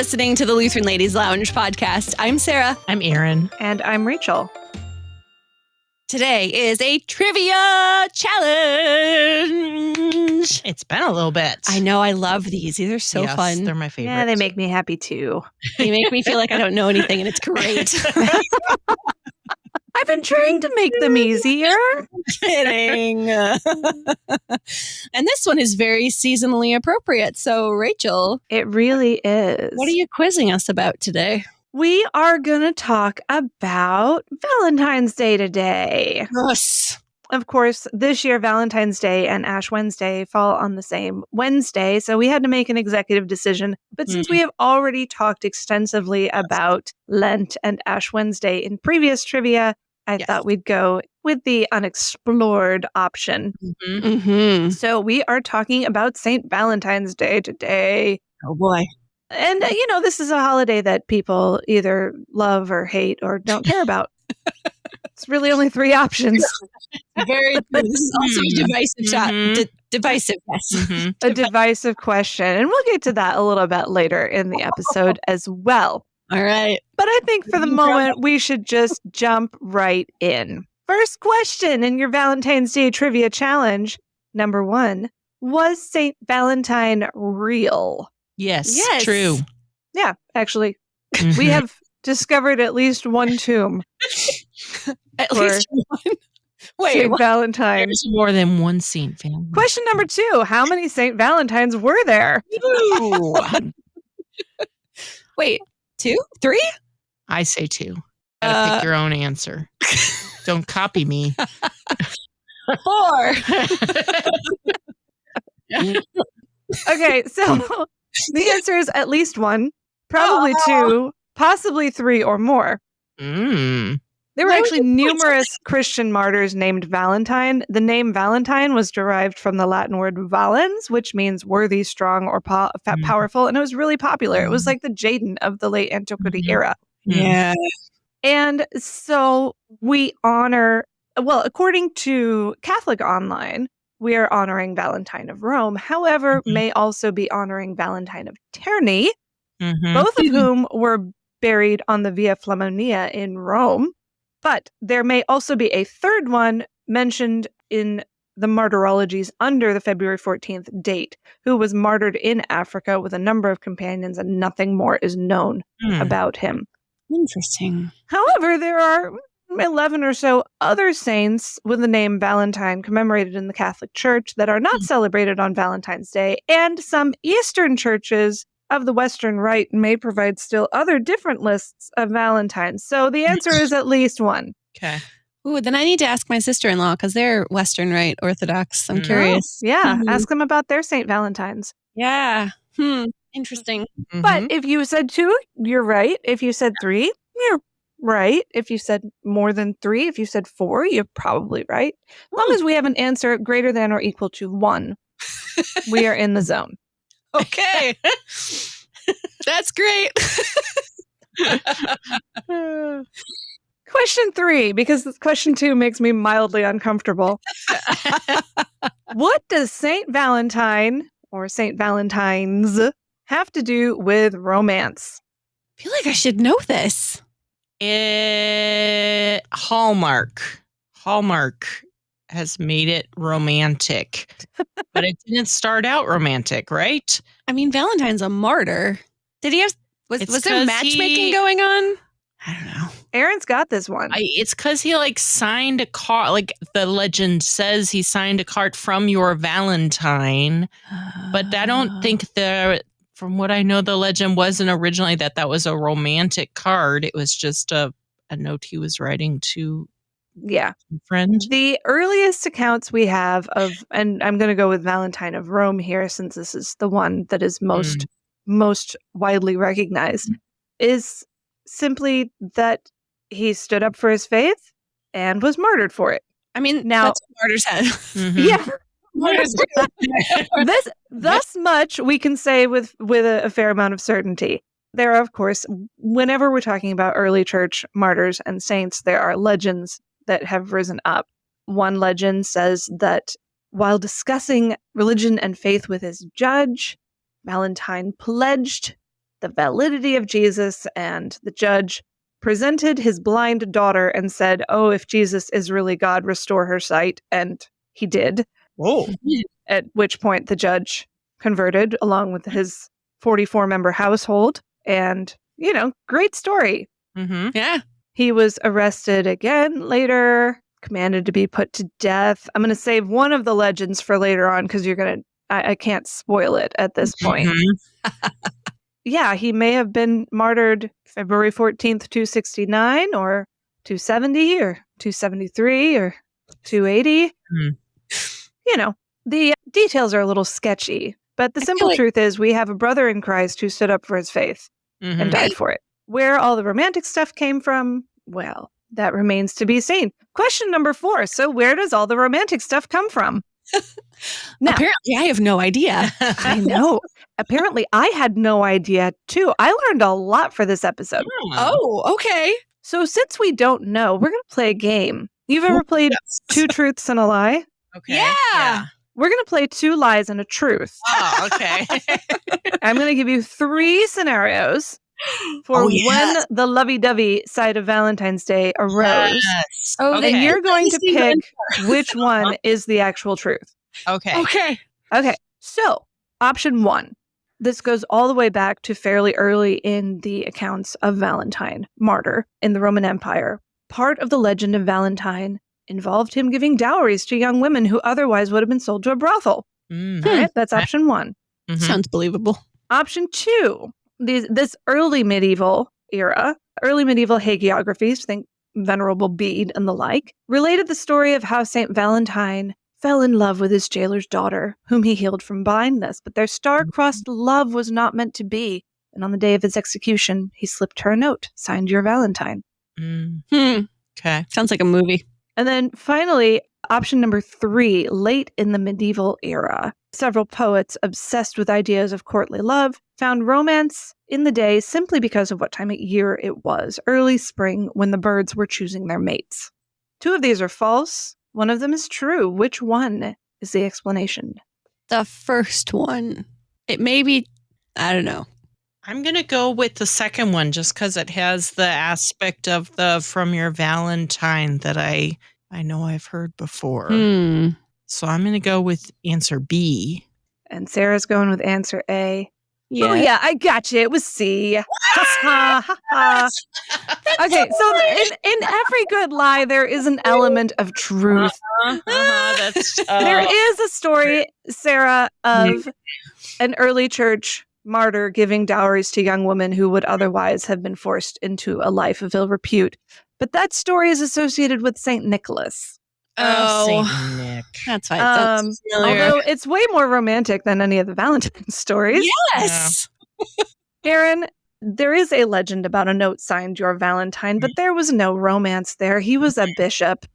listening to the Lutheran Ladies Lounge podcast. I'm Sarah. I'm Erin. And I'm Rachel. Today is a trivia challenge. It's been a little bit. I know. I love these. These are so fun. They're my favorite. Yeah, they make me happy too. They make me feel like I don't know anything, and it's great. I've been trying to make them easier. Kidding. And this one is very seasonally appropriate. So, Rachel, It really is. what are you quizzing us about today? We are going to talk about Valentine's Day today. Yes. Of course, this year, Valentine's Day and Ash Wednesday fall on the same Wednesday, so we had to make an executive decision. But since we have already talked extensively about Lent and Ash Wednesday in previous trivia, I thought we'd go with the unexplored option. Mm-hmm. So we are talking about Saint Valentine's Day today. Oh, boy. And, this is a holiday that people either love or hate or don't care about. It's really only three options. Very true. This is also a divisive shot. Divisive, yes. A divisive question. And we'll get to that a little bit later in the episode as well. All right. But I think for the moment, we should just jump right in. First question in your Valentine's Day trivia challenge. Number 1. Was Saint Valentine real? Yes, true. Yeah, actually. We have discovered at least one tomb. At least one. Wait, Saint Valentine. There's more than one Saint Valentine. Question number 2. How many Saint Valentines were there? Wait, 2? 3? I say 2. Gotta pick your own answer. Don't copy me. 4. Okay, so the answer is at least 1, probably 2, possibly 3 or more. There were actually numerous Christian martyrs named Valentine. The name Valentine was derived from the Latin word valens, which means worthy, strong, or powerful, and it was really popular. It was like the Jaden of the late antiquity era. Yeah. And so we honor, according to Catholic Online, we are honoring Valentine of Rome. However, may also be honoring Valentine of Terni, both of whom were buried on the Via Flaminia in Rome. But there may also be a third one mentioned in the martyrologies under the February 14th date, who was martyred in Africa with a number of companions, and nothing more is known about him. Interesting. However, there are 11 or so other saints with the name Valentine commemorated in the Catholic Church that are not celebrated on Valentine's Day, and some Eastern churches of the Western Rite may provide still other different lists of Valentines. So the answer is at least 1. Okay. Ooh, then I need to ask my sister-in-law because they're Western Rite Orthodox. I'm curious. Yeah, ask them about their Saint Valentines. Yeah. Interesting. But if you said 2, you're right. If you said 3, you're right. If you said more than 3, if you said 4, you're probably right. As long as we have an answer greater than or equal to 1, we are in the zone. Okay. That's great. Question 3, because question 2 makes me mildly uncomfortable. What does Saint Valentine or Saint Valentines have to do with romance? I feel like I should know this. Hallmark has made it romantic, but it didn't start out romantic, right? I mean, Valentine's a martyr. Did he have? Was there matchmaking going on? I don't know. Aaron's got this one. It's because he signed a card. Like the legend says, he signed a card from your Valentine, but I don't think from what I know, the legend wasn't originally that was a romantic card. It was just a note he was writing to a friend. The earliest accounts we have of, and I'm going to go with Valentine of Rome here, since this is the one that is most widely recognized, is simply that he stood up for his faith and was martyred for it. I mean, now that's what martyrs have. Yeah. Thus much we can say with a fair amount of certainty. There are, of course, whenever we're talking about early church martyrs and saints, there are legends that have risen up. One legend says that while discussing religion and faith with his judge, Valentine pledged the validity of Jesus, and the judge presented his blind daughter and said, "Oh, if Jesus is really God, restore her sight." And he did. Whoa. At which point the judge converted along with his 44-member household. And, great story. Mm-hmm. Yeah. He was arrested again later, commanded to be put to death. I'm going to save one of the legends for later on because I can't spoil it at this point. Yeah, he may have been martyred February 14th, 269 or 270 or 273 or 280. The details are a little sketchy, but the simple truth is we have a brother in Christ who stood up for his faith and died for it. Where all the romantic stuff came from, well, that remains to be seen. Question number 4. So where does all the romantic stuff come from? Now, apparently, I have no idea. I know. Apparently, I had no idea, too. I learned a lot for this episode. Oh, okay. So since we don't know, we're going to play a game. You've ever played Two Truths and a Lie? Okay. Yeah. We're going to play 2 lies and a truth. Oh, okay. I'm going to give you 3 scenarios for when the lovey-dovey side of Valentine's Day arose. Yes. Okay. And you're going to pick which one is the actual truth. Okay. Okay. So, option 1. This goes all the way back to fairly early in the accounts of Valentine, martyr, in the Roman Empire. Part of the legend of Valentine involved him giving dowries to young women who otherwise would have been sold to a brothel. All right, that's option 1. Mm-hmm. Sounds believable. Option 2, this early medieval era, early medieval hagiographies, think Venerable Bede and the like, related the story of how Saint Valentine fell in love with his jailer's daughter, whom he healed from blindness, but their star-crossed love was not meant to be, and on the day of his execution, he slipped her a note, signed Your Valentine. Okay. Sounds like a movie. And then finally, option number 3, late in the medieval era, several poets obsessed with ideas of courtly love found romance in the day simply because of what time of year it was, early spring, when the birds were choosing their mates. 2 of these are false. One of them is true. Which one is the explanation? The first one. It may be, I don't know. I'm going to go with the second one just because it has the aspect of the from your Valentine that I know I've heard before. So I'm going to go with answer B. And Sarah's going with answer A. Yeah. Oh, yeah, I got you. It was C. Okay, so in every good lie, there is an element of truth. There is a story, Sarah, of an early church martyr giving dowries to young women who would otherwise have been forced into a life of ill repute. But that story is associated with St. Nicholas. Saint Nick. That's right. That's although it's way more romantic than any of the Valentine stories. Yes. Aaron, there is a legend about a note signed Your Valentine, but there was no romance there. He was a bishop.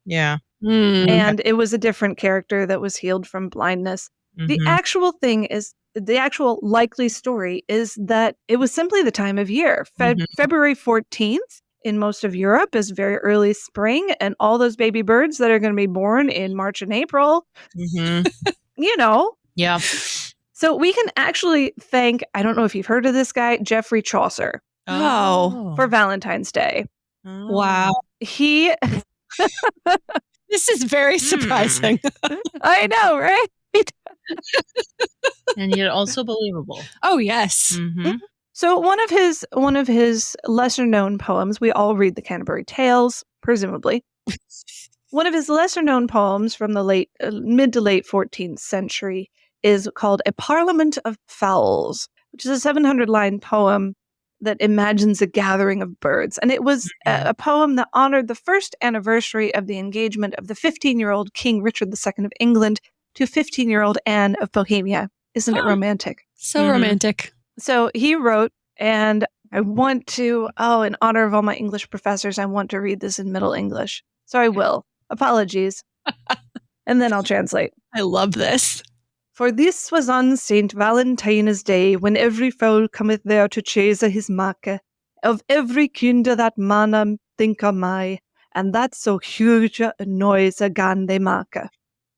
Yeah. And it was a different character that was healed from blindness. The actual thing is, the actual likely story is that it was simply the time of year. February 14th in most of Europe is very early spring, and all those baby birds that are going to be born in March and April, Yeah. So we can actually thank, I don't know if you've heard of this guy, Geoffrey Chaucer, for Valentine's Day. Wow. He... This is very surprising. I know, right? And yet also believable. Oh, yes. So one of his lesser known poems, we all read the Canterbury Tales, presumably. One of his lesser known poems from the mid to late 14th century is called A Parliament of Fowls, which is a 700-line poem that imagines a gathering of birds. And it was a poem that honored the first anniversary of the engagement of the 15-year-old King Richard II of England to 15-year-old Anne of Bohemia. Isn't it romantic? So romantic. So he wrote, and I want to, in honor of all my English professors, I want to read this in Middle English. So I will. Apologies. And then I'll translate. I love this. For this was on Saint Valentine's Day, when every fowl cometh there to chase his make, of every kind that manna think o' my, and that so huge a noise gan they make.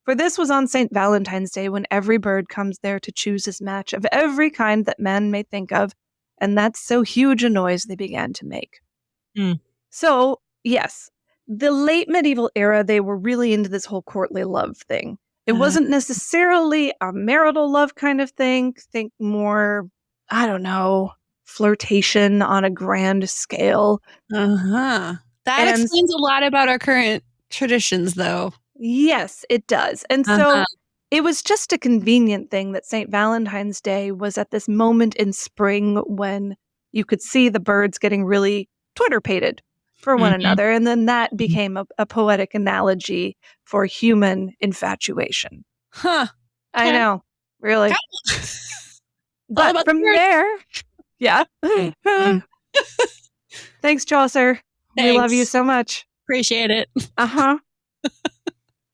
For this was on Saint Valentine's Day, when every bird comes there to choose his match, of every kind that man may think of, and that's so huge a noise they began to make. Mm. So, yes, the late medieval era, they were really into this whole courtly love thing. It wasn't necessarily a marital love kind of thing. Think more, I don't know, flirtation on a grand scale. That explains a lot about our current traditions, though. Yes, it does. And so it was just a convenient thing that Saint Valentine's Day was at this moment in spring when you could see the birds getting really Twitter-pated for one another. And then that became a poetic analogy for human infatuation. Huh. I know. Really. But from there, yeah. Thanks, Chaucer. We love you so much. Appreciate it.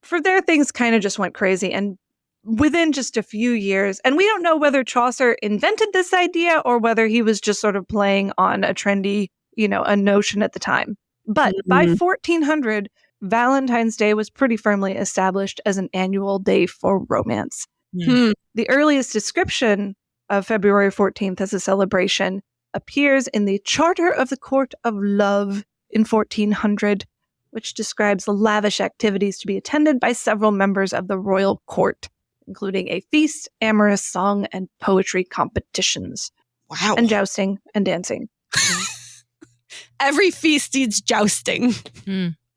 From there, things kind of just went crazy. And within just a few years, and we don't know whether Chaucer invented this idea or whether he was just sort of playing on a trendy, a notion at the time. But by 1400, Valentine's Day was pretty firmly established as an annual day for romance. The earliest description of February 14th as a celebration appears in the Charter of the Court of Love in 1400, which describes lavish activities to be attended by several members of the royal court, including a feast, amorous song, and poetry competitions. Wow. And jousting and dancing. Every feast needs jousting.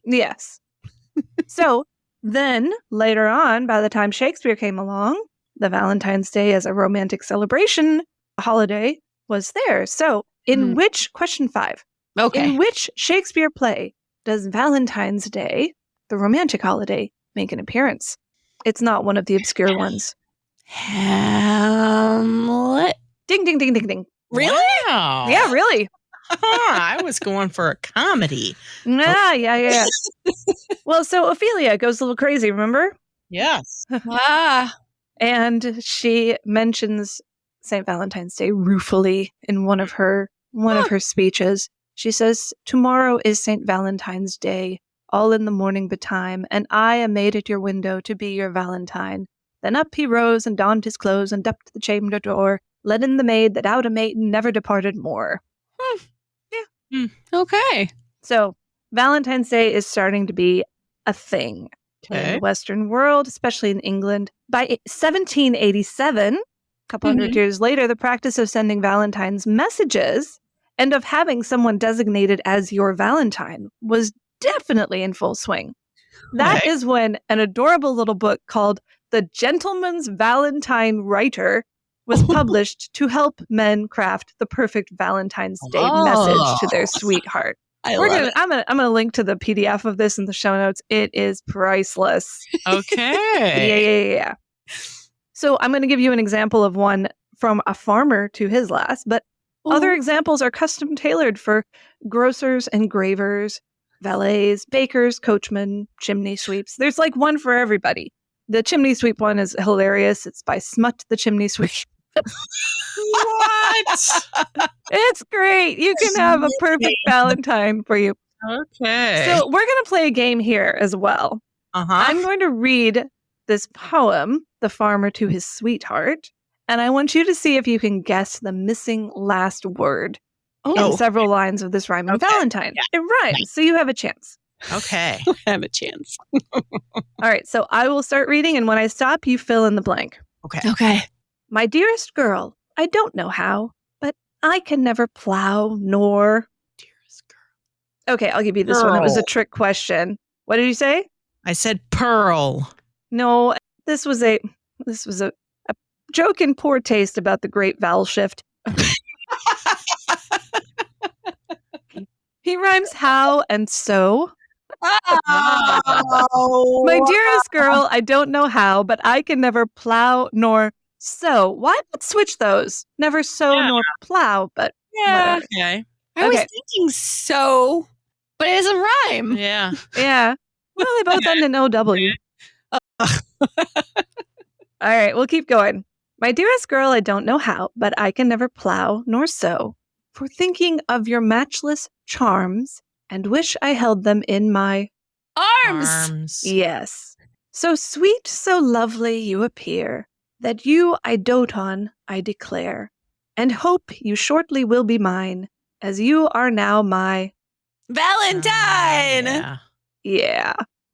Yes. So then, later on, by the time Shakespeare came along, the Valentine's Day as a romantic celebration holiday was there. So, question 5, in which Shakespeare play does Valentine's Day, the romantic holiday, make an appearance? It's not one of the obscure ones. Hamlet. Ding, ding, ding, ding, ding. Really? Wow. Yeah, really. I was going for a comedy. Yeah. Well, so Ophelia goes a little crazy, remember? Yes. And she mentions St. Valentine's Day ruefully in one of her speeches. She says, "Tomorrow is St. Valentine's Day, all in the morning betime, and I am made at your window to be your Valentine. Then up he rose and donned his clothes and upped the chamber door, let in the maid that out a maiden never departed more." Okay. So Valentine's Day is starting to be a thing in the Western world, especially in England. By 1787, a couple hundred years later, the practice of sending Valentine's messages and of having someone designated as your Valentine was definitely in full swing. That is when an adorable little book called The Gentleman's Valentine Writer was published to help men craft the perfect Valentine's Day message to their sweetheart. I'm gonna link to the PDF of this in the show notes. It is priceless. Okay. Yeah. So I'm going to give you an example of one from a farmer to his lass, but other examples are custom tailored for grocers, engravers, valets, bakers, coachmen, chimney sweeps. There's like one for everybody. The chimney sweep one is hilarious. It's by Smut the Chimney Sweep. What? It's great. You can have a perfect Valentine for you. Okay. So we're going to play a game here as well. I'm going to read this poem, The Farmer to His Sweetheart, and I want you to see if you can guess the missing last word in several lines of this rhyming Valentine. Yeah. It rhymes, so you have a chance. Okay. I have a chance. All right, so I will start reading, and when I stop, you fill in the blank. Okay. My dearest girl, I don't know how, but I can never plow nor... Dearest girl. Okay, I'll give you this one. It was a trick question. What did you say? I said pearl. No, this was a joke in poor taste about the great vowel shift. He rhymes how and so. My dearest girl, I don't know how, but I can never plow nor sow. Why not switch those? Never sow nor plow, but whatever. Okay. I was thinking so, but it doesn't rhyme. Yeah. Yeah. Well, they both end in OW. All right, we'll keep going. My dearest girl, I don't know how, but I can never plow nor sow, for thinking of your matchless charms, and wish I held them in my arms. Yes. So sweet, so lovely you appear, that you I dote on, I declare, and hope you shortly will be mine, as you are now my Valentine. Yeah.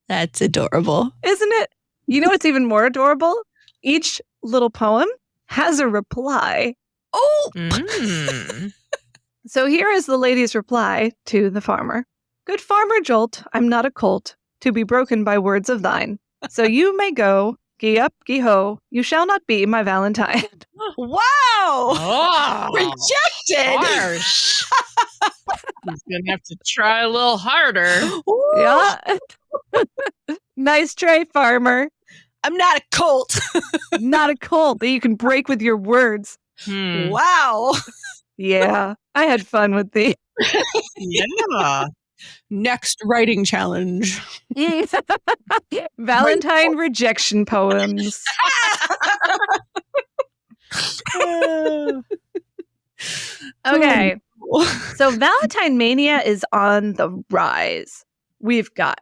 That's adorable. Isn't it? You know what's even more adorable? Each little poem has a reply. Oh! So here is the lady's reply to the farmer. Good farmer Jolt, I'm not a colt, to be broken by words of thine. So you may go, gee up, gee ho, you shall not be my Valentine. Wow! Oh, Rejected! Harsh. He's going to have to try a little harder. Yeah. Nice try, farmer. I'm not a colt. Not a colt that you can break with your words. Wow. Yeah, I had fun with these. Yeah. Next writing challenge. Valentine rejection poems. Okay. So Valentine mania is on the rise. We've got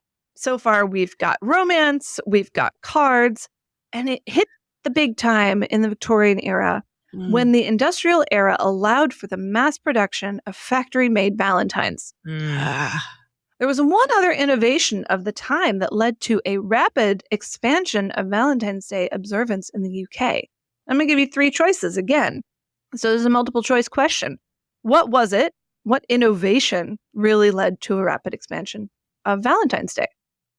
romance, we've got cards, and it hit the big time in the Victorian era when the industrial era allowed for the mass production of factory-made Valentines. There was one other innovation of the time that led to a rapid expansion of Valentine's Day observance in the UK. I'm going to give you 3 choices again. So there's a multiple choice question. What was it? What innovation really led to a rapid expansion of Valentine's Day?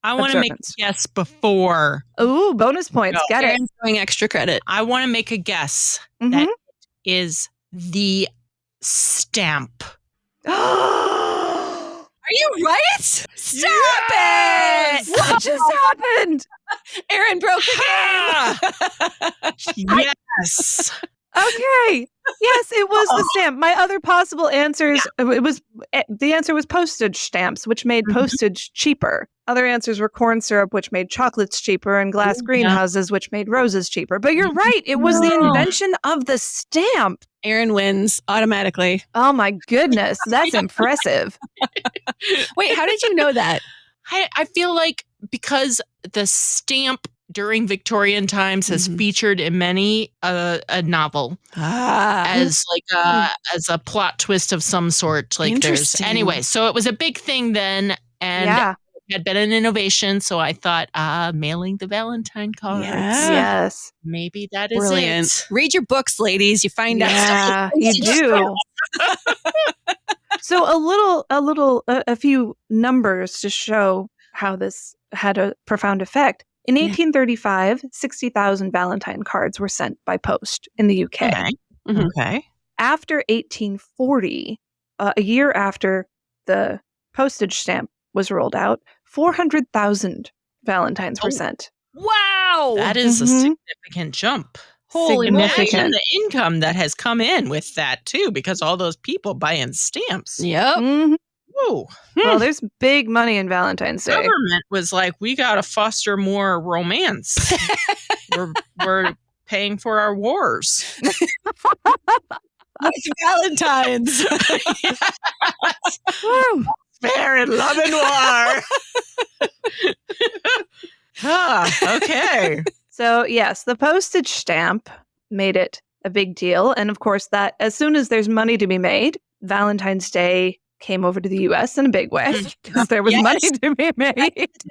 I want to make a guess before. Ooh, bonus points. Get it. Aaron's doing extra credit. I want to make a guess that it is the stamp. Are you right? Stop it! What just happened? Aaron broke the game. Yes. Okay. Yes, it was the stamp. My other possible answers, the answer was postage stamps, which made postage cheaper. Other answers were corn syrup, which made chocolates cheaper, and glass greenhouses, which made roses cheaper. But you're right. It was the invention of the stamp. Aaron wins automatically. Oh my goodness. That's impressive. Wait, how did you know that? I feel like because the stamp during Victorian times has featured in many a novel as as a plot twist of some sort. Like anyway, so it was a big thing then, and it had been an innovation. So I thought, mailing the Valentine cards. Yes, maybe that is brilliant. It. Read your books, ladies. You find out stuff. You do. So a few numbers to show how this had a profound effect. In 1835, 60,000 Valentine cards were sent by post in the UK. Okay. After 1840, a year after the postage stamp was rolled out, 400,000 Valentines were sent. Wow! That is a significant jump. Holy Imagine the income that has come in with that, too, because all those people buying stamps. Yep. Whoa. Well, there's big money in Valentine's Day. Government was like, we got to foster more romance. we're paying for our wars. With Valentines. Fair in love and war. Okay. So, yes, the postage stamp made it a big deal. And of course, that as soon as there's money to be made, Valentine's Day came over to the U.S. in a big way because there was money to be made.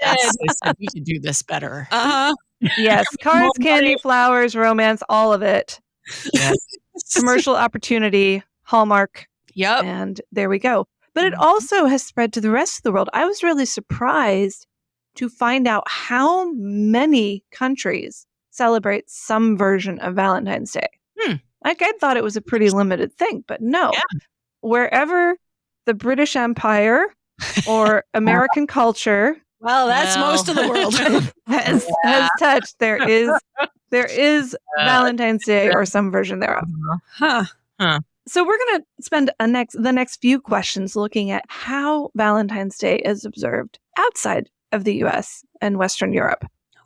Yes, they said we could do this better. Yes, cards, candy, flowers, romance, all of it. Yes. Commercial opportunity, Hallmark. Yep. And there we go. But it also has spread to the rest of the world. I was really surprised to find out how many countries celebrate some version of Valentine's Day. Like, I thought it was a pretty limited thing, but no. Yeah. Wherever the British Empire or American culture, that's most of the world, has touched, there is Valentine's Day or some version thereof. So we're going to spend the next few questions looking at how Valentine's Day is observed outside of the U.S. and Western Europe.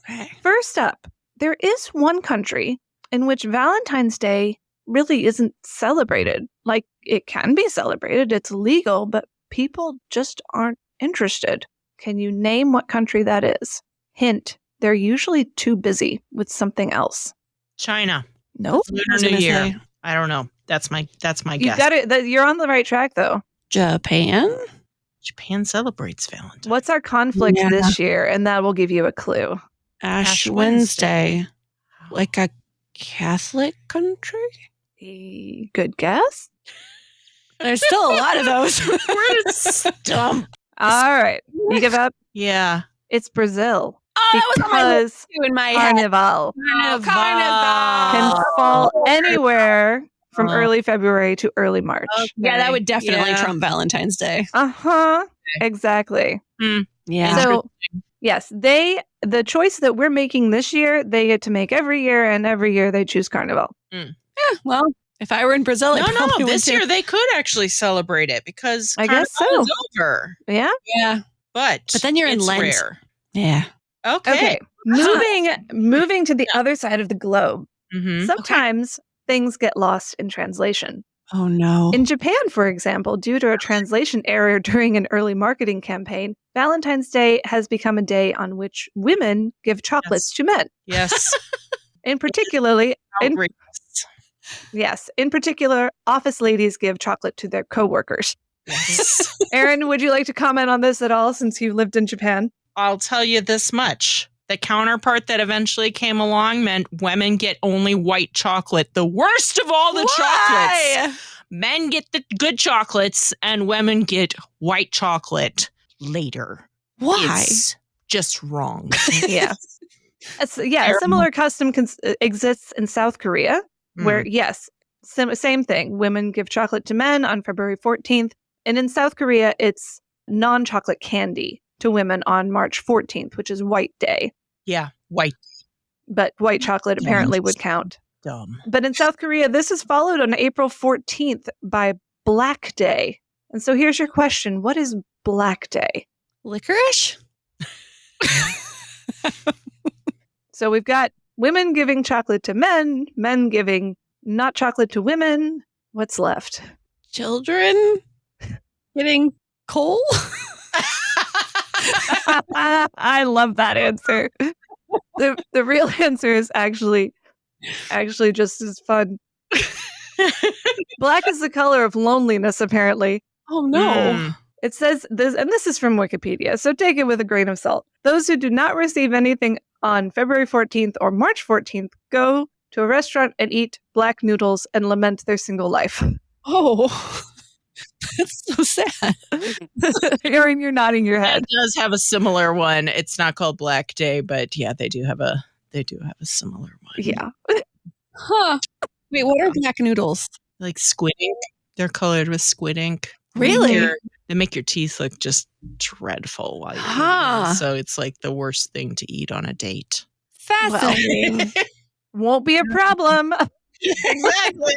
Okay. First up, there is one country in which Valentine's Day really isn't celebrated. Like, it can be celebrated, it's legal, but people just aren't interested. Can you name what country that is? Hint, they're usually too busy with something else. China. Nope. Lunar New Year. I don't know. That's my You guess. got it. You're on the right track, though. Japan? Japan celebrates Valentine. What's our conflict this year? And that will give you a clue. Ash Wednesday. Like a Catholic country? Good guess. There's still a lot of those. We're dumb. All right. You give up? Yeah. It's Brazil. Oh, that was on my list too in my head. Carnival Carnival. Can fall anywhere from early February to early March. Okay. Yeah, that would definitely trump Valentine's Day. Uh-huh. Exactly. Yeah. So, yes, the choice that we're making this year, they get to make every year, and every year they choose Carnival. Yeah, well, if I were in Brazil, this year they could actually celebrate it because I guess Carnival is over. Yeah? Yeah. But then you're in Lent. Rare. Yeah. Okay. Moving to the other side of the globe. Sometimes things get lost in translation. Oh, no. In Japan, for example, due to a translation error during an early marketing campaign, Valentine's Day has become a day on which women give chocolates to men. Yes. In particular, office ladies give chocolate to their coworkers. Yes. Erin, would you like to comment on this at all since you lived in Japan? I'll tell you this much. The counterpart that eventually came along meant women get only white chocolate. The worst of all the chocolates. Men get the good chocolates and women get white chocolate later. Why? It's just wrong. Yeah. A similar custom exists in South Korea, where, yes, same thing. Women give chocolate to men on February 14th. And in South Korea, it's non-chocolate candy to women on March 14th, which is White Day. Yeah, white. But white chocolate apparently would count. Dumb. But in South Korea, this is followed on April 14th by Black Day. And so here's your question. What is Black Day? Licorice? So we've got women giving chocolate to men, men giving not chocolate to women. What's left? Children getting coal? I love that answer. The real answer is actually just as fun. Black is the color of loneliness, apparently. Oh, no. It says this, and this is from Wikipedia, so take it with a grain of salt. Those who do not receive anything on February 14th or March 14th go to a restaurant and eat black noodles and lament their single life. Oh, that's so sad. Erin, you're nodding your head. It does have a similar one. It's not called Black Day, but yeah, they do have a similar one. Yeah. Huh. Wait, what are black noodles? Like squid ink. They're colored with squid ink. Really? They make your teeth look just dreadful while you're eating. So it's like the worst thing to eat on a date. Fascinating. Won't be a problem. Exactly.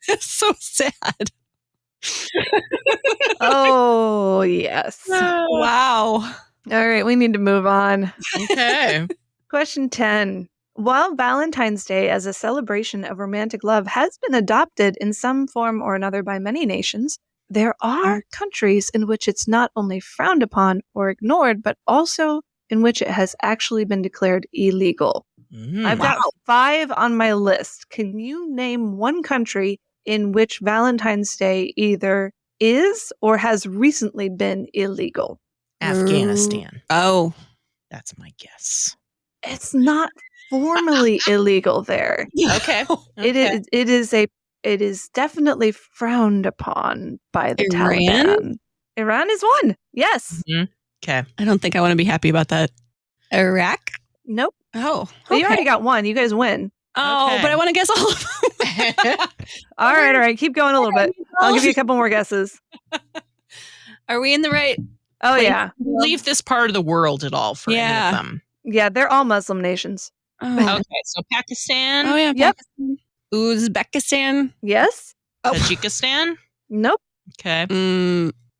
It's so sad. Oh, yes. Wow. All right, we need to move on. Okay. Question 10. While Valentine's Day as a celebration of romantic love has been adopted in some form or another by many nations, there are countries in which it's not only frowned upon or ignored, but also in which it has actually been declared illegal. I've got 5 on my list. Can you name one country in which Valentine's Day either is or has recently been illegal? Afghanistan. Oh. That's my guess. It's not formally illegal there. Okay. It is definitely frowned upon by the Taliban. Iran is one. Yes. Mm-hmm. Okay. I don't think I want to be happy about that. Iraq? Nope. Oh. Well, you already got one. You guys win. Oh, but I want to guess all of them. All right. Keep going a little bit. I'll give you a couple more guesses. Are we in the right? Oh, yeah. Leave this part of the world at all for any of them. Yeah, they're all Muslim nations. Oh. Okay, so Pakistan. Oh, yeah. Yep. Pakistan. Uzbekistan. Yes. Oh. Tajikistan. Nope. Okay.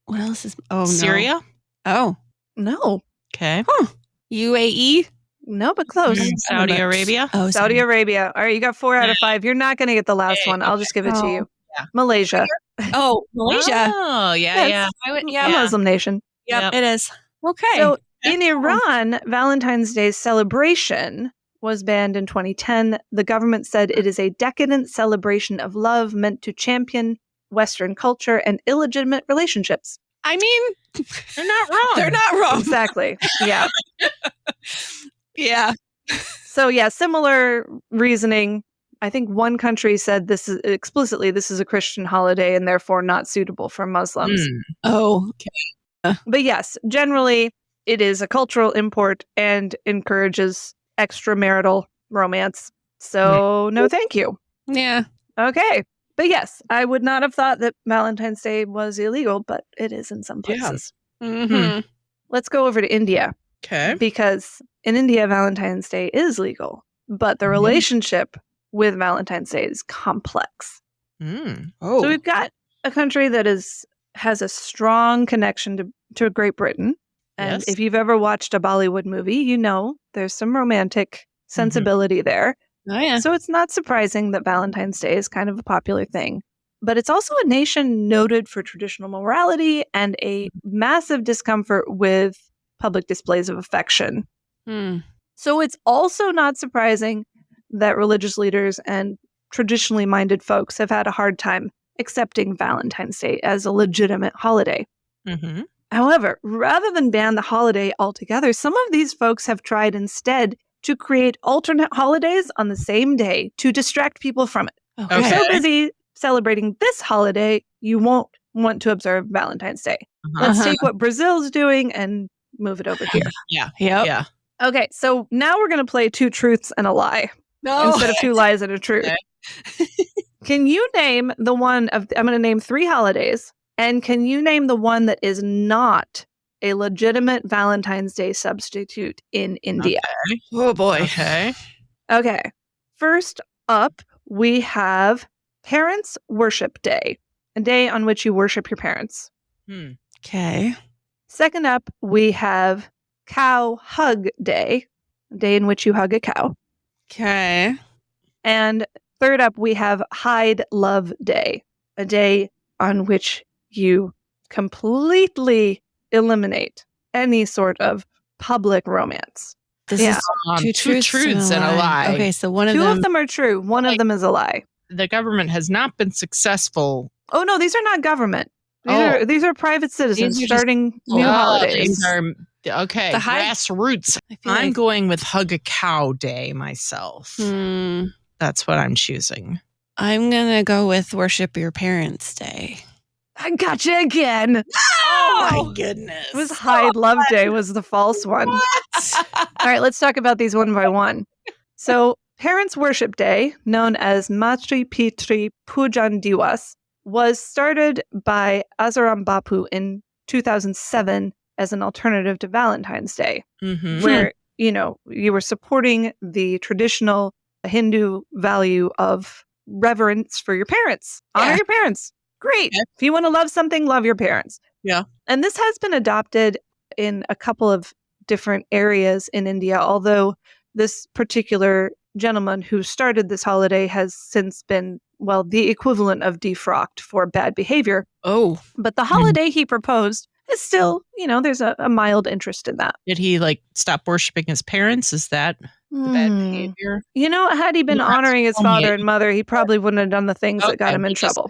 What else is? Oh, Syria. No. Oh. No. Okay. Huh. UAE. No, but close. Saudi Arabia. Oh, Saudi Arabia. All right, you got 4 out of 5. You're not going to get the last one. I'll just give it to you. Yeah. Malaysia. Oh, Malaysia. Oh, yeah, yeah. Muslim nation. Yep, it is. Okay. So in Iran, Valentine's Day celebration was banned in 2010. The government said it is a decadent celebration of love meant to champion Western culture and illegitimate relationships. I mean, they're not wrong. They're not wrong. Exactly. Yeah. Yeah. So yeah, similar reasoning. I think one country said this is a Christian holiday and therefore not suitable for Muslims. Oh, okay. But yes, generally it is a cultural import and encourages extramarital romance. So no thank you. Yeah. Okay. But yes, I would not have thought that Valentine's Day was illegal, but it is in some places. Yeah. Mm-hmm. Let's go over to India. Okay. Because in India, Valentine's Day is legal, but the relationship with Valentine's Day is complex. So we've got a country that has a strong connection to Great Britain. And if you've ever watched a Bollywood movie, you know there's some romantic sensibility there. Oh, yeah. So it's not surprising that Valentine's Day is kind of a popular thing. But it's also a nation noted for traditional morality and a massive discomfort with public displays of affection. So it's also not surprising that religious leaders and traditionally minded folks have had a hard time accepting Valentine's Day as a legitimate holiday. However, rather than ban the holiday altogether, some of these folks have tried instead to create alternate holidays on the same day to distract people from it. Okay. You're so busy celebrating this holiday, you won't want to observe Valentine's Day. Let's take what Brazil's doing and move it over here. Yeah. Okay, so now we're going to play two truths and a lie instead of two lies and a truth. Can you name the one I'm going to name 3 holidays, and can you name the one that is not a legitimate Valentine's Day substitute in India? Okay. Oh, boy. Okay. First up, we have Parents' Worship Day, a day on which you worship your parents. Okay. Second up, we have Cow Hug Day, a day in which you hug a cow. Okay. And third up, we have Hide Love Day, a day on which you completely eliminate any sort of public romance. This is two truths and a lie. Okay, so one of Two of them are true. One of them is a lie. The government has not been successful. Oh, no, these are not government. These are private citizens starting new holidays. These are, okay, grassroots. I'm going with Hug a Cow Day myself. That's what I'm choosing. I'm going to go with Worship Your Parents Day. I got you again. Oh, my goodness. It was Hide Love Day was the false one. What? All right, let's talk about these one by one. So Parents' Worship Day, known as Matri Pitri Pujan Diwas, was started by Asaram Bapu in 2007 as an alternative to Valentine's Day, where, you were supporting the traditional Hindu value of reverence for your parents. Honor your parents. Great. Yeah. If you want to love something, love your parents. Yeah. And this has been adopted in a couple of different areas in India, although this particular gentleman who started this holiday has since been, the equivalent of defrocked for bad behavior. Oh. But the holiday he proposed is still, there's a mild interest in that. Did he stop worshiping his parents? Is that the bad behavior? Had he been honoring his father and mother, he probably wouldn't have done the things that got him in trouble.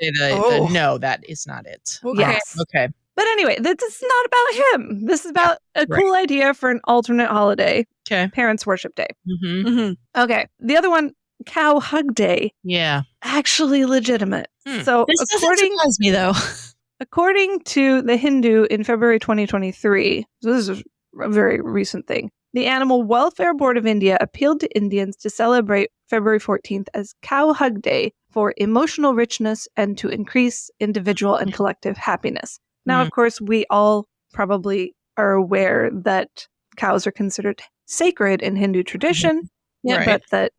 No, that is not it. Okay. Yes. Okay. But anyway, this is not about him. This is about a cool idea for an alternate holiday. Okay. Parents' Worship Day. Okay. The other one, Cow Hug Day. Yeah. Actually legitimate. So this doesn't surprise me, though. According to The Hindu in February 2023, so this is a very recent thing, the Animal Welfare Board of India appealed to Indians to celebrate February 14th as Cow Hug Day for emotional richness and to increase individual and collective happiness. Now, of course, we all probably are aware that cows are considered sacred in Hindu tradition, but that,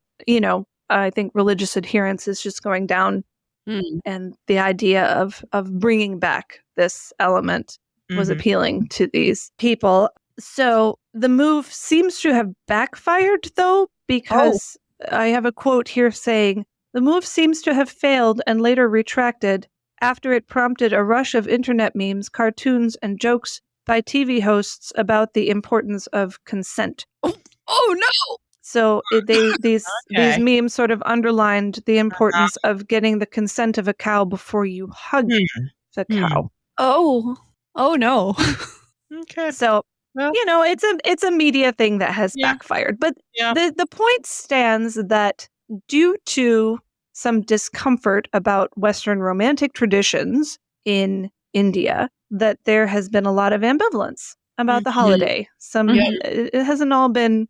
I think religious adherence is just going down. And the idea of bringing back this element was appealing to these people. So the move seems to have backfired, though, because I have a quote here saying, the move seems to have failed and later retracted after it prompted a rush of internet memes, cartoons, and jokes by TV hosts about the importance of consent. Oh no! So these memes sort of underlined the importance of getting the consent of a cow before you hug the cow. Oh no. Okay. So, well, it's a media thing that has backfired. But the point stands that due to some discomfort about Western romantic traditions in India, that there has been a lot of ambivalence about the holiday. It hasn't all been,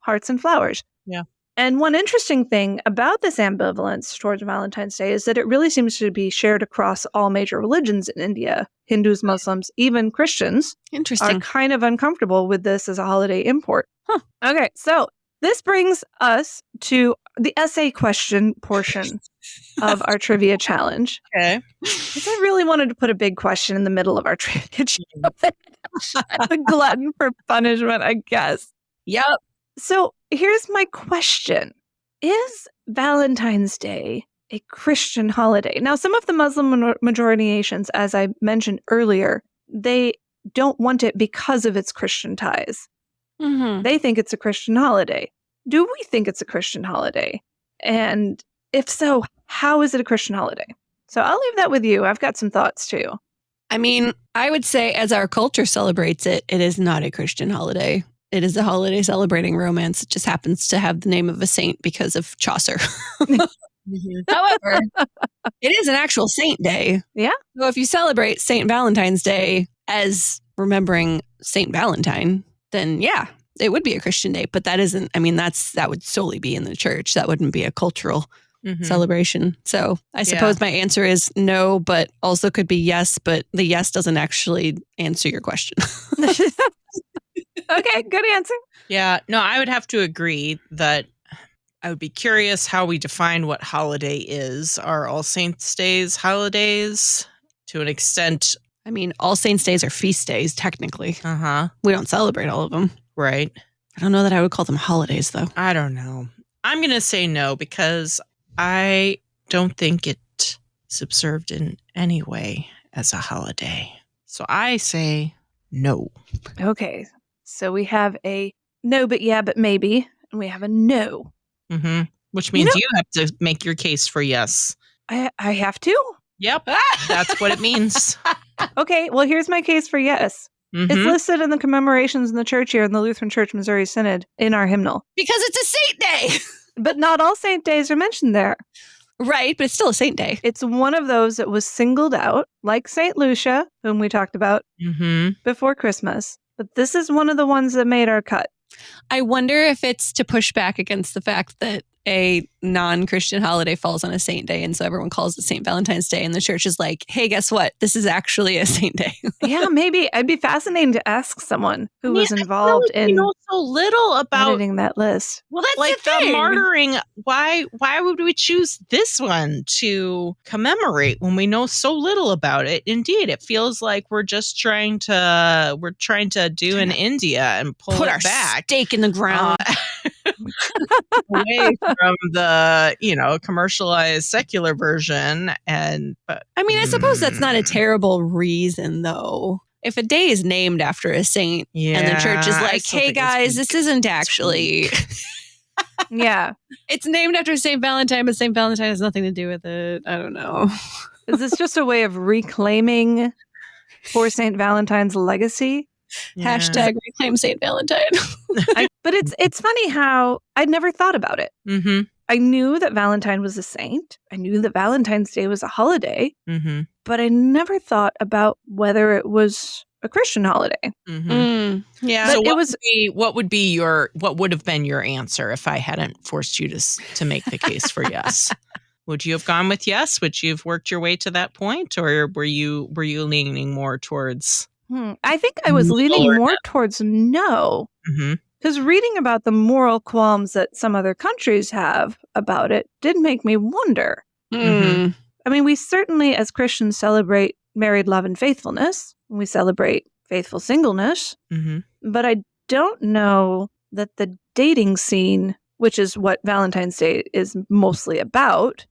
hearts and flowers. Yeah. And one interesting thing about this ambivalence towards Valentine's Day is that it really seems to be shared across all major religions in India. Hindus, Muslims, even Christians are kind of uncomfortable with this as a holiday import. Huh. Okay, so this brings us to the essay question portion of our trivia challenge. Okay. Because I really wanted to put a big question in the middle of our trivia challenge. A glutton for punishment, I guess. Yep. So here's my question. Is Valentine's Day a Christian holiday? Now, some of the Muslim majority nations, as I mentioned earlier, they don't want it because of its Christian ties. Mm-hmm. They think it's a Christian holiday. Do we think it's a Christian holiday? And if so, how is it a Christian holiday? So I'll leave that with you. I've got some thoughts too. I mean, I would say as our culture celebrates it, it is not a Christian holiday. It is a holiday celebrating romance. It just happens to have the name of a saint because of Chaucer. However, it is an actual saint day. Yeah. So if you celebrate Saint Valentine's Day as remembering Saint Valentine, then yeah, it would be a Christian day. But that isn't, that would solely be in the church. That wouldn't be a cultural celebration. So I suppose my answer is no, but also could be yes, but the yes doesn't actually answer your question. Okay, good answer. Yeah, no, I would have to agree that I would be curious how we define what holiday is. Are All Saints' Days holidays to an extent? I mean, All Saints' Days are feast days, technically. Uh-huh. We don't celebrate all of them. Right. I don't know that I would call them holidays, though. I don't know. I'm going to say no because I don't think it's observed in any way as a holiday. So I say no. Okay. So we have a no, but yeah, but maybe. And we have a no. Mm-hmm. Which means you have to make your case for yes. I have to? Yep. That's what it means. Okay. Well, here's my case for yes. Mm-hmm. It's listed in the commemorations in the church here in the Lutheran Church Missouri Synod in our hymnal. Because it's a saint day. But not all saint days are mentioned there. Right, but it's still a saint day. It's one of those that was singled out, like St. Lucia, whom we talked about before Christmas. But this is one of the ones that made our cut. I wonder if it's to push back against the fact that a non-Christian holiday falls on a saint day, and so everyone calls it Saint Valentine's Day, and the church is like, hey, guess what? This is actually a saint day. Yeah, maybe. I'd be fascinating to ask someone who was involved in so little about editing that list. Well, that's like the martyring. Why would we choose this one to commemorate when we know so little about it? Indeed, it feels like we're just trying to do in India and put our back stake in the ground. Away from the commercialized secular version. But I suppose that's not a terrible reason, though. If a day is named after a saint and the church is like, hey guys, this isn't actually yeah, it's named after Saint Valentine, but Saint Valentine has nothing to do with it. I don't know. Is this just a way of reclaiming poor Saint Valentine's legacy? Yeah. Hashtag reclaim Saint Valentine. But it's funny how I'd never thought about it. Mm-hmm. I knew that Valentine was a saint. I knew that Valentine's Day was a holiday. Mm-hmm. But I never thought about whether it was a Christian holiday. Mm-hmm. Yeah. But so what would have been your answer if I hadn't forced you to make the case for yes? Would you have gone with yes? Would you have worked your way to that point, or were you leaning more towards? I think I was leaning more towards no. Because reading about the moral qualms that some other countries have about it did make me wonder. Mm. I mean, we certainly, as Christians, celebrate married love and faithfulness. We celebrate faithful singleness. But I don't know that the dating scene, which is what Valentine's Day is mostly about,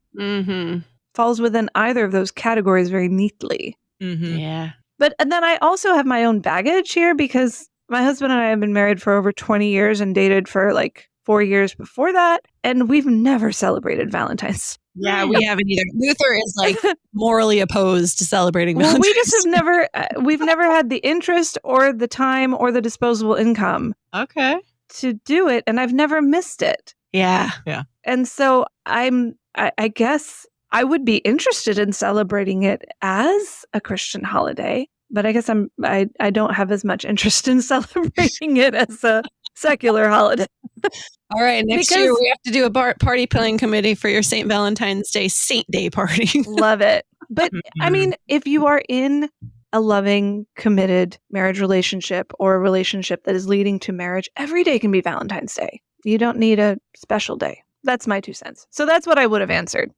falls within either of those categories very neatly. Yeah. But and then I also have my own baggage here because my husband and I have been married for over 20 years and dated for like 4 years before that, and we've never celebrated Valentine's. Yeah, we haven't either. Luther is like morally opposed to celebrating Well, Valentine's. we just have never, we've never had the interest or the time or the disposable income Okay. to do it, and I've never missed it. Yeah. And so I guess I would be interested in celebrating it as a Christian holiday, but I guess I don't have as much interest in celebrating it as a secular holiday. All right, next year we have to do a party planning committee for your St. Valentine's Day Saint Day party. Love it. But I mean, if you are in a loving, committed marriage relationship or a relationship that is leading to marriage, every day can be Valentine's Day. You don't need a special day. That's my 2 cents. So that's what I would have answered.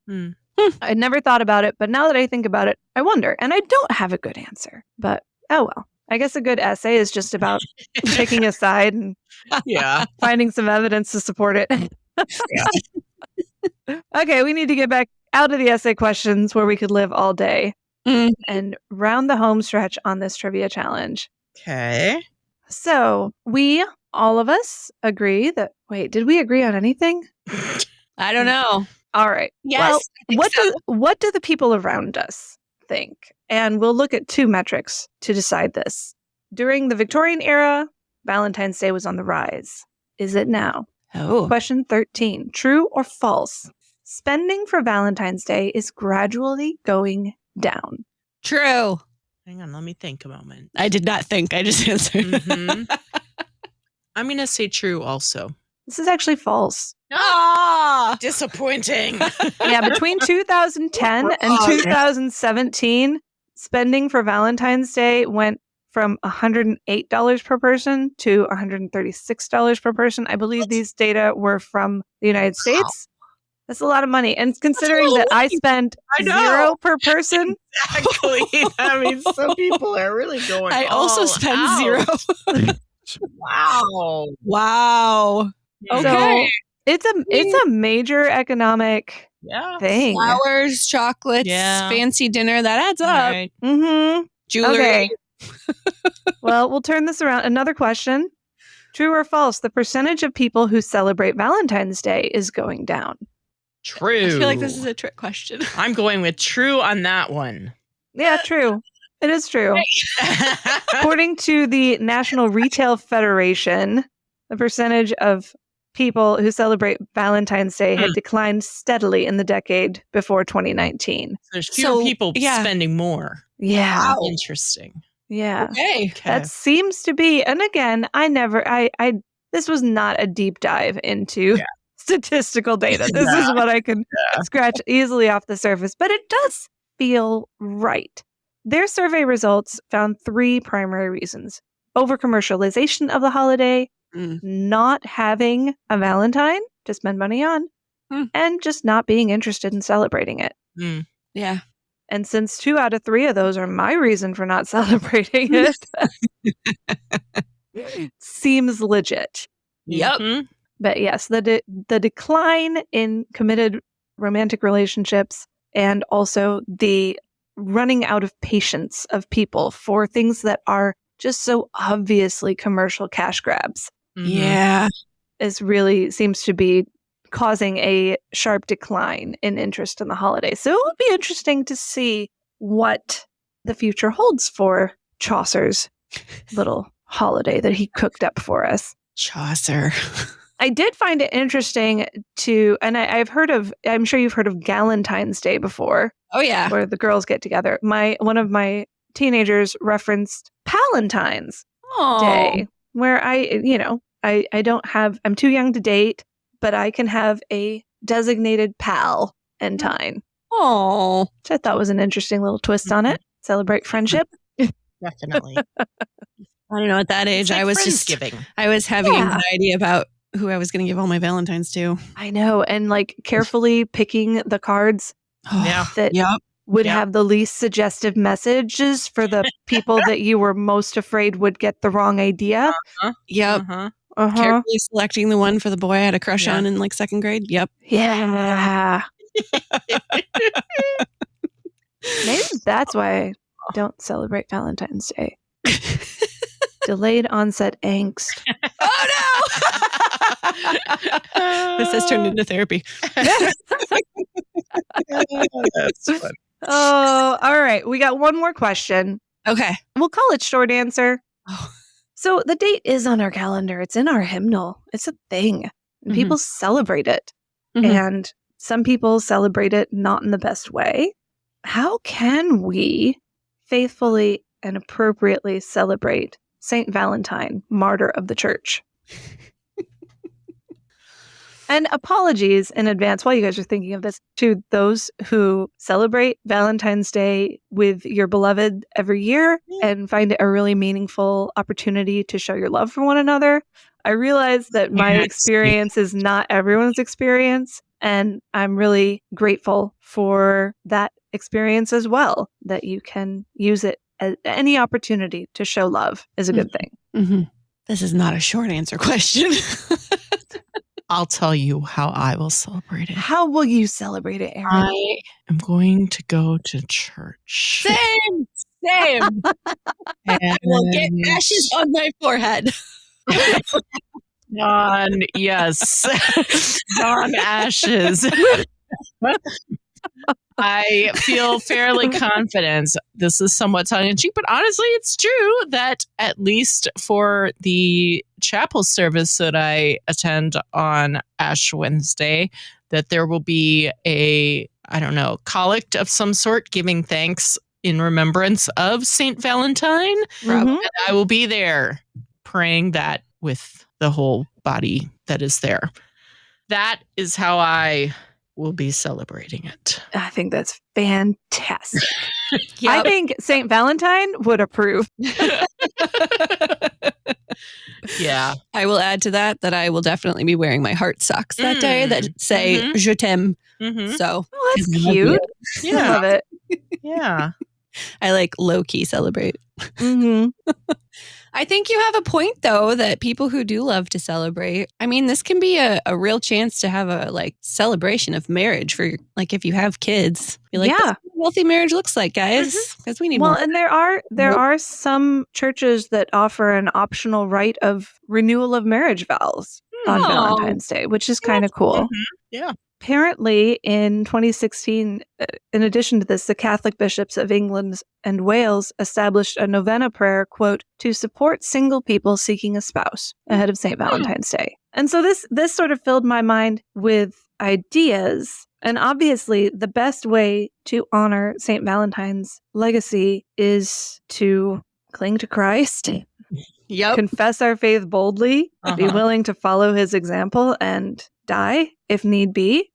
I'd never thought about it, but now that I think about it, I wonder. And I don't have a good answer. But oh well. I guess a good essay is just about picking a side and finding some evidence to support it. Okay, we need to get back out of the essay questions where we could live all day and round the home stretch on this trivia challenge. Okay. So we, all of us, agree that, wait, did we agree on anything? I don't know. All right. Yes. Well, what do the people around us think? And we'll look at 2 metrics to decide this. During the Victorian era, Valentine's Day was on the rise. Is it now? Oh. Question 13. True or false? Spending for Valentine's Day is gradually going down. True. Hang on, let me think a moment. I did not think. I just answered. I'm going to say true also. This is actually false. Ah! Disappointing. Yeah, between 2010 and 2017, spending for Valentine's Day went from $108 per person to $136 per person. I believe these data were from the United States. That's a lot of money. And considering that I spent $0 per person. Exactly. I mean, some people are really going I also spent $0. Wow. Okay. So it's a major economic thing. Flowers, chocolates, fancy dinner. That adds up. Right. Mm-hmm. Jewelry. Okay. Well, we'll turn this around. Another question. True or false? The percentage of people who celebrate Valentine's Day is going down. True. I feel like this is a trick question. I'm going with true on that one. Yeah, true. It is true. According to the National Retail Federation, the percentage of people who celebrate Valentine's Day had declined steadily in the decade before 2019. There's fewer people spending more. Yeah. Wow. Interesting. Yeah. Okay. That seems to be, and again, this was not a deep dive into statistical data. This is what I can scratch easily off the surface, but it does feel right. Their survey results found 3 primary reasons: over-commercialization of the holiday, not having a Valentine to spend money on, and just not being interested in celebrating it. Yeah. And since 2 out of 3 of those are my reason for not celebrating it, seems legit. Yep. But yes, the decline in committed romantic relationships and also the running out of patience of people for things that are just so obviously commercial cash grabs. Yeah. Seems to be causing a sharp decline in interest in the holiday. So it will be interesting to see what the future holds for Chaucer's little holiday that he cooked up for us. Chaucer. I did find it interesting and I'm sure you've heard of Galentine's Day before. Oh yeah. Where the girls get together. One of my teenagers referenced Palentine's Day, where I'm too young to date, but I can have a designated pal and time. Oh, which I thought was an interesting little twist on it. Celebrate friendship. Definitely. I don't know. At that age, Like I was having anxiety about who I was going to give all my Valentines to. I know, and like carefully picking the cards that would have the least suggestive messages for the people that you were most afraid would get the wrong idea. Yep. Carefully selecting the one for the boy I had a crush on in like 2nd grade. Yep. Yeah. Maybe that's why I don't celebrate Valentine's Day. Delayed onset angst. Oh no! This has turned into therapy. That's funny. Oh, all right. We got one more question. Okay. We'll call it short answer. Oh. So the date is on our calendar. It's in our hymnal. It's a thing. And people celebrate it. Mhm. And some people celebrate it not in the best way. How can we faithfully and appropriately celebrate Saint Valentine, martyr of the church? And apologies in advance while you guys are thinking of this to those who celebrate Valentine's Day with your beloved every year and find it a really meaningful opportunity to show your love for one another. I realize that my experience is not everyone's experience, and I'm really grateful for that experience as well, that you can use it as any opportunity to show love is a good thing. Mm-hmm. This is not a short answer question. I'll tell you how I will celebrate it. How will you celebrate it, Erin? I am going to go to church. Same. I will get ashes on my forehead. Dawn, yes. Dawn ashes. I feel fairly confident. This is somewhat tongue-in-cheek, but honestly, it's true that at least for the chapel service that I attend on Ash Wednesday, that there will be a, collect of some sort giving thanks in remembrance of Saint Valentine. Mhm. And I will be there praying that with the whole body that is there. That is how I will be celebrating it. I think that's fantastic. Yep. I think Saint Valentine would approve. Yeah. I will add to that I will definitely be wearing my heart socks that day that say Je t'aime. Mm-hmm. So Oh, that's cute. I Yeah. love it. Yeah. I like low-key celebrate. Mm-hmm. I think you have a point, though, that people who do love to celebrate, I mean, this can be a real chance to have a celebration of marriage for if you have kids. You're like, Yeah. that's what a healthy marriage looks like, guys, because we need more. And there are some churches that offer an optional rite of renewal of marriage vows on Valentine's Day, which is kind of cool. Yeah. Apparently, in 2016, in addition to this, the Catholic bishops of England and Wales established a novena prayer, quote, to support single people seeking a spouse ahead of St. Valentine's Day. And so this sort of filled my mind with ideas. And obviously, the best way to honor St. Valentine's legacy is to cling to Christ, confess our faith boldly, be willing to follow his example, and die if need be.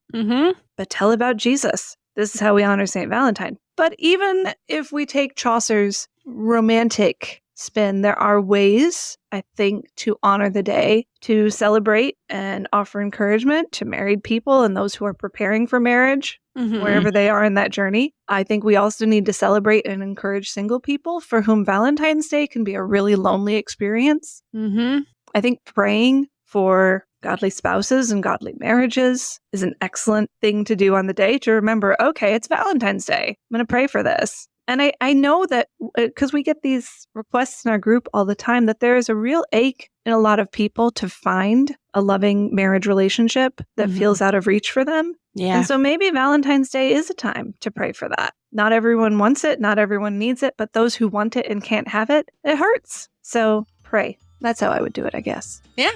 But tell about Jesus. This is how we honor St. Valentine. But even if we take Chaucer's romantic spin, there are ways, I think, to honor the day, to celebrate and offer encouragement to married people and those who are preparing for marriage, wherever they are in that journey. I think we also need to celebrate and encourage single people for whom Valentine's Day can be a really lonely experience. I think praying for godly spouses and godly marriages is an excellent thing to do on the day to remember, okay, it's Valentine's Day. I'm going to pray for this. And I know that because we get these requests in our group all the time, that there is a real ache in a lot of people to find a loving marriage relationship that feels out of reach for them. Yeah. And so maybe Valentine's Day is a time to pray for that. Not everyone wants it. Not everyone needs it. But those who want it and can't have it, it hurts. So pray. That's how I would do it, I guess. Yeah.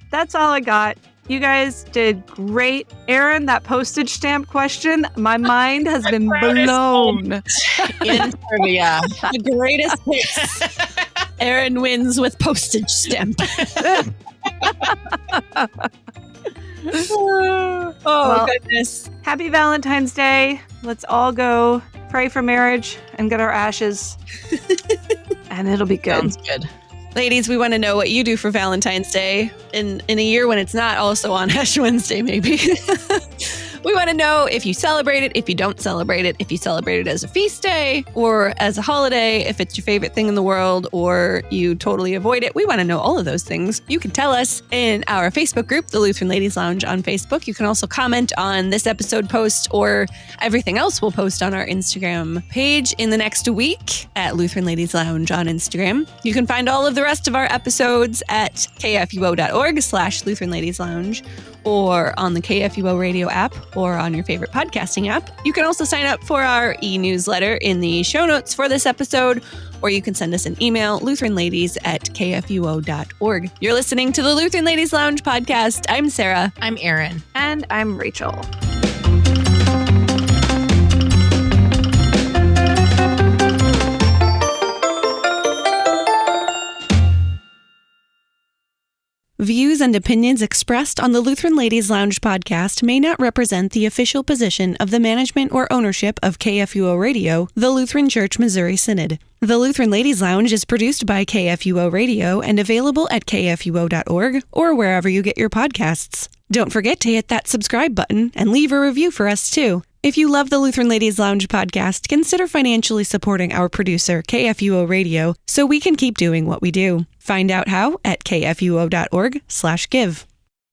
That's all I got. You guys did great. Erin, that postage stamp question, my mind has been blown. In trivia. The greatest hits. Erin wins with postage stamp. Goodness. Happy Valentine's Day. Let's all go pray for marriage and get our ashes. And it'll be good. Sounds good. Ladies, we want to know what you do for Valentine's Day in a year when it's not also on Ash Wednesday, maybe. We want to know if you celebrate it, if you don't celebrate it, if you celebrate it as a feast day or as a holiday, if it's your favorite thing in the world or you totally avoid it. We want to know all of those things. You can tell us in our Facebook group, the Lutheran Ladies Lounge on Facebook. You can also comment on this episode post or everything else we'll post on our Instagram page in the next week at Lutheran Ladies Lounge on Instagram. You can find all of the rest of our episodes at kfuo.org/Lutheran Ladies Lounge or on the KFUO radio app or on your favorite podcasting app. You can also sign up for our e-newsletter in the show notes for this episode, or you can send us an email, lutheranladies@kfuo.org. You're listening to the Lutheran Ladies Lounge podcast. I'm Sarah. I'm Erin. And I'm Rachel. Views and opinions expressed on the Lutheran Ladies Lounge podcast may not represent the official position of the management or ownership of KFUO Radio, the Lutheran Church Missouri Synod. The Lutheran Ladies Lounge is produced by KFUO Radio and available at kfuo.org or wherever you get your podcasts. Don't forget to hit that subscribe button and leave a review for us too. If you love the Lutheran Ladies Lounge podcast, consider financially supporting our producer, KFUO Radio, so we can keep doing what we do. Find out how at kfuo.org/give.